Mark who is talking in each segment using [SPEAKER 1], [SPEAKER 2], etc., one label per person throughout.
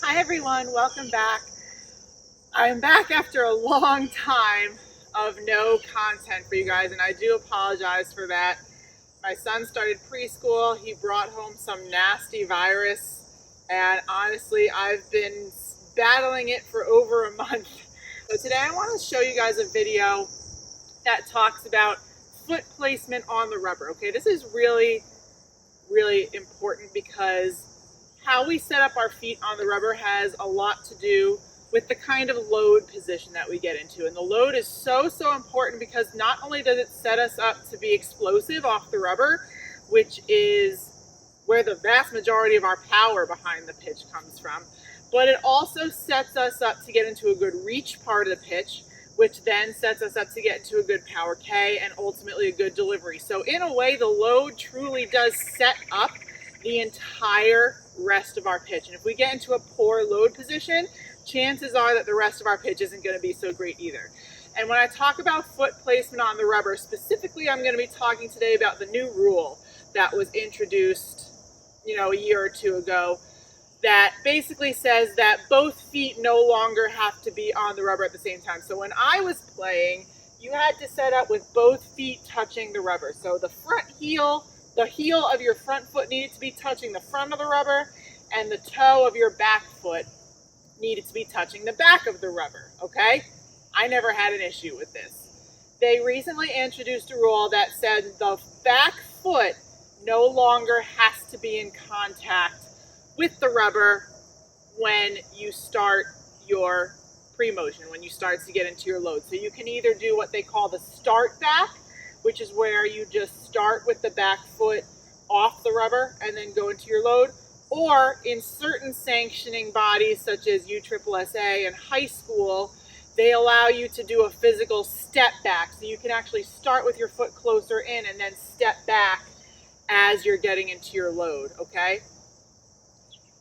[SPEAKER 1] Hi everyone, welcome back. I'm back after a long time of no content for you guys, and I do apologize for that. My son started preschool, he brought home some nasty virus, and honestly I've been battling it for over a month. So today I want to show you guys a video that talks about foot placement on the rubber. Okay, this is really important because how we set up our feet on the rubber has a lot to do with the kind of load position that we get into. And the load is so important because not only does it set us up to be explosive off the rubber, which is where the vast majority of our power behind the pitch comes from, but it also sets us up to get into a good reach part of the pitch, which then sets us up to get into a good power K and ultimately a good delivery. So in a way, the load truly does set up the entire rest of our pitch. And if we get into a poor load position, chances are that the rest of our pitch isn't going to be so great either. And when I talk about foot placement on the rubber, specifically, I'm going to be talking today about the new rule that was introduced, a year or two ago, that basically says that both feet no longer have to be on the rubber at the same time. So when I was playing, you had to set up with both feet touching the rubber. So the heel of your front foot needed to be touching the front of the rubber, and the toe of your back foot needed to be touching the back of the rubber, okay? I never had an issue with this. They recently introduced a rule that said the back foot no longer has to be in contact with the rubber when you start your pre-motion, when you start to get into your load. So you can either do what they call the start back, which is where you just start with the back foot off the rubber and then go into your load. Or in certain sanctioning bodies such as USSSA and high school, they allow you to do a physical step back. So you can actually start with your foot closer in and then step back as you're getting into your load, okay?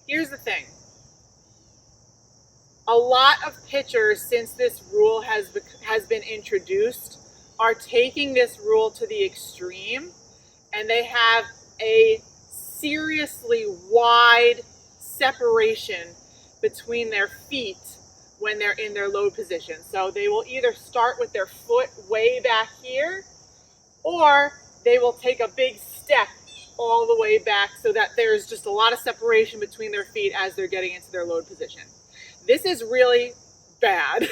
[SPEAKER 1] Here's the thing. A lot of pitchers, since this rule has been introduced, are taking this rule to the extreme, and they have a seriously wide separation between their feet when they're in their load position. So they will either start with their foot way back here, or they will take a big step all the way back so that there's just a lot of separation between their feet as they're getting into their load position. This is really bad.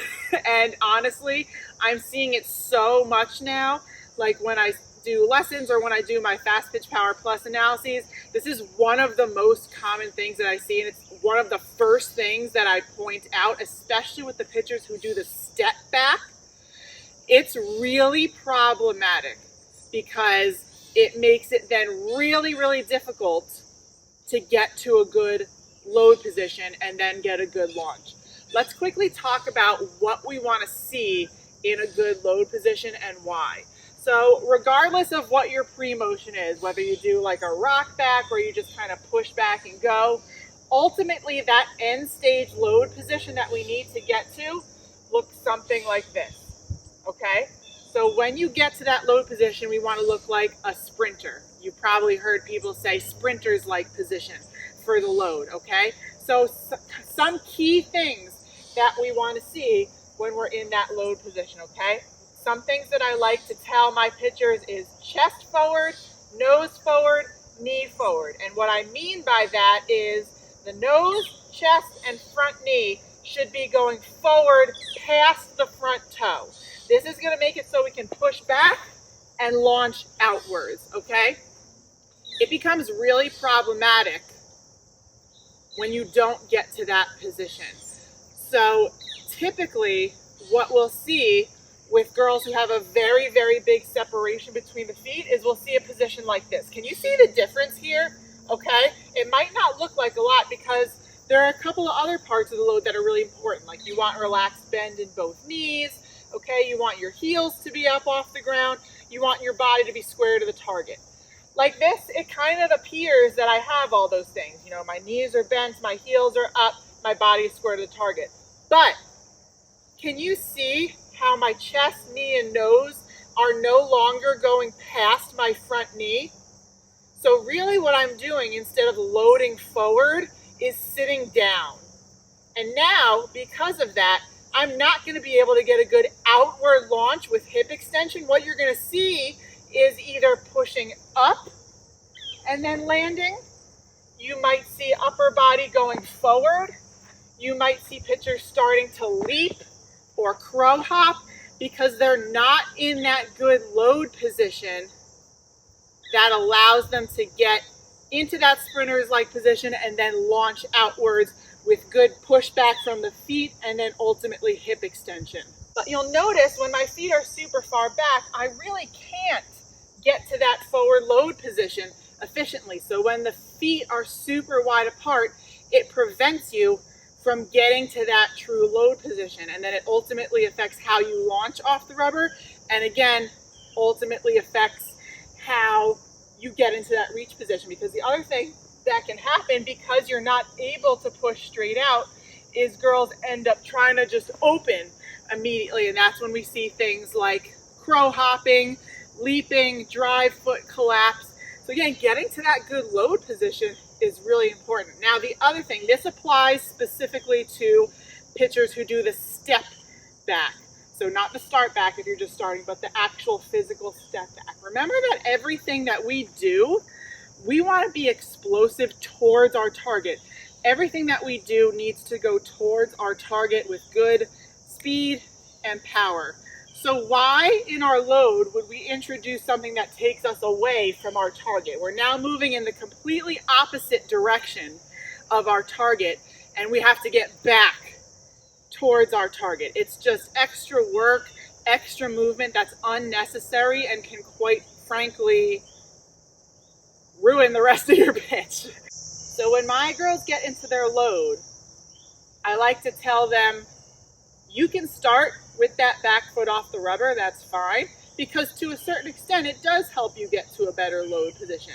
[SPEAKER 1] And honestly, I'm seeing it so much now. Like when I do lessons or when I do my Fastpitch Power Plus analyses, this is one of the most common things that I see, and it's one of the first things that I point out, especially with the pitchers who do the step back. It's really problematic because it makes it then really difficult to get to a good load position and then get a good launch. Let's quickly talk about what we want to see in a good load position and why. So regardless of what your pre-motion is, whether you do like a rock back or you just kind of push back and go, ultimately that end stage load position that we need to get to looks something like this, okay? So when you get to that load position, we want to look like a sprinter. You probably heard people say sprinters like position for the load, okay? So some key things that we want to see when we're in that load position, okay? Some things that I like to tell my pitchers is chest forward, nose forward, knee forward. And what I mean by that is the nose, chest, and front knee should be going forward past the front toe. This is going to make it so we can push back and launch outwards, okay? It becomes really problematic when you don't get to that position. So typically what we'll see with girls who have a very big separation between the feet is we'll see a position like this. Can you see the difference here? Okay, it might not look like a lot because there are a couple of other parts of the load that are really important. Like you want relaxed bend in both knees, okay? You want your heels to be up off the ground. You want your body to be square to the target. Like this, it kind of appears that I have all those things. My knees are bent, my heels are up, my body is square to the target. But can you see how my chest, knee, and nose are no longer going past my front knee? So really what I'm doing instead of loading forward is sitting down. And now, because of that, I'm not going to be able to get a good outward launch with hip extension. What you're going to see is either pushing up and then landing. You might see upper body going forward. You might see pitchers starting to leap or crow hop because they're not in that good load position that allows them to get into that sprinter's-like position and then launch outwards with good pushback from the feet and then ultimately hip extension. But you'll notice when my feet are super far back, I really can't get to that forward load position efficiently. So when the feet are super wide apart, it prevents you from getting to that true load position. And then it ultimately affects how you launch off the rubber. And again, ultimately affects how you get into that reach position. Because the other thing that can happen because you're not able to push straight out is girls end up trying to just open immediately. And that's when we see things like crow hopping, leaping, drive foot collapse. So again, getting to that good load position is really important. Now the other thing, this applies specifically to pitchers who do the step back. So not the start back if you're just starting, but the actual physical step back. Remember that everything that we do, we want to be explosive towards our target. Everything that we do needs to go towards our target with good speed and power. So why in our load would we introduce something that takes us away from our target? We're now moving in the completely opposite direction of our target, and we have to get back towards our target. It's just extra work, extra movement that's unnecessary and can quite frankly ruin the rest of your pitch. So when my girls get into their load, I like to tell them, you can start with that back foot off the rubber, that's fine, because to a certain extent it does help you get to a better load position.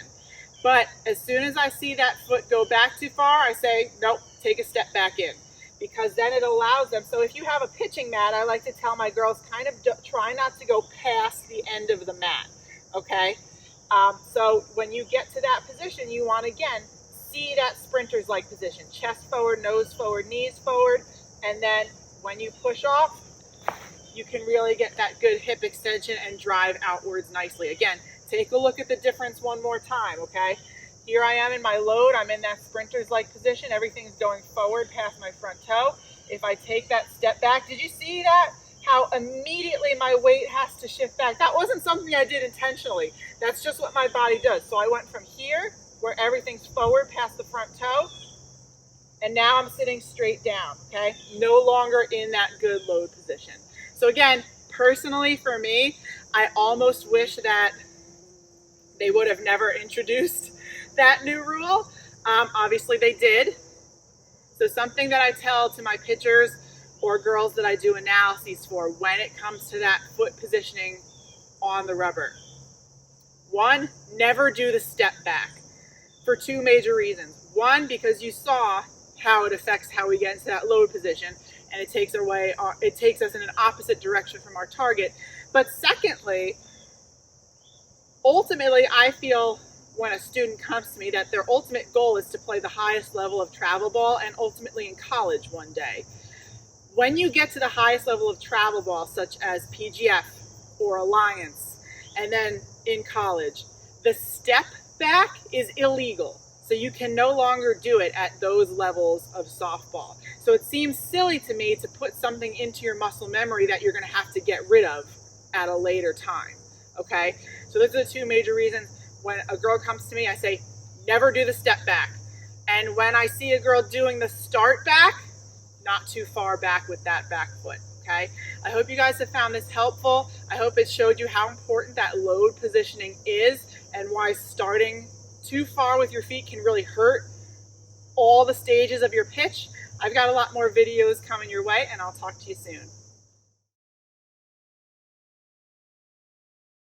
[SPEAKER 1] But as soon as I see that foot go back too far, I say, nope, take a step back in, because then it allows them. So if you have a pitching mat, I like to tell my girls kind of try not to go past the end of the mat, okay? So when you get to that position, you want to, again, see that sprinter's-like position, chest forward, nose forward, knees forward, and then when you push off, you can really get that good hip extension and drive outwards nicely. Again, take a look at the difference one more time, okay? Here I am in my load. I'm in that sprinter's-like position. Everything's going forward past my front toe. If I take that step back, did you see that? How immediately my weight has to shift back. That wasn't something I did intentionally. That's just what my body does. So I went from here, where everything's forward past the front toe, and now I'm sitting straight down, okay? No longer in that good load position. So again, personally for me, I almost wish that they would have never introduced that new rule. Obviously they did. So something that I tell to my pitchers or girls that I do analyses for when it comes to that foot positioning on the rubber. One, never do the step back for two major reasons. One, because you saw how it affects how we get into that load position, and it takes us in an opposite direction from our target. But secondly, ultimately, I feel when a student comes to me that their ultimate goal is to play the highest level of travel ball and ultimately in college one day. When you get to the highest level of travel ball, such as PGF or Alliance, and then in college, the step back is illegal. So you can no longer do it at those levels of softball. So it seems silly to me to put something into your muscle memory that you're going to have to get rid of at a later time, okay? So those are the two major reasons. When a girl comes to me, I say, never do the step back. And when I see a girl doing the start back, not too far back with that back foot, okay? I hope you guys have found this helpful. I hope it showed you how important that load positioning is and why starting too far with your feet can really hurt all the stages of your pitch. I've got a lot more videos coming your way, and I'll talk to you soon.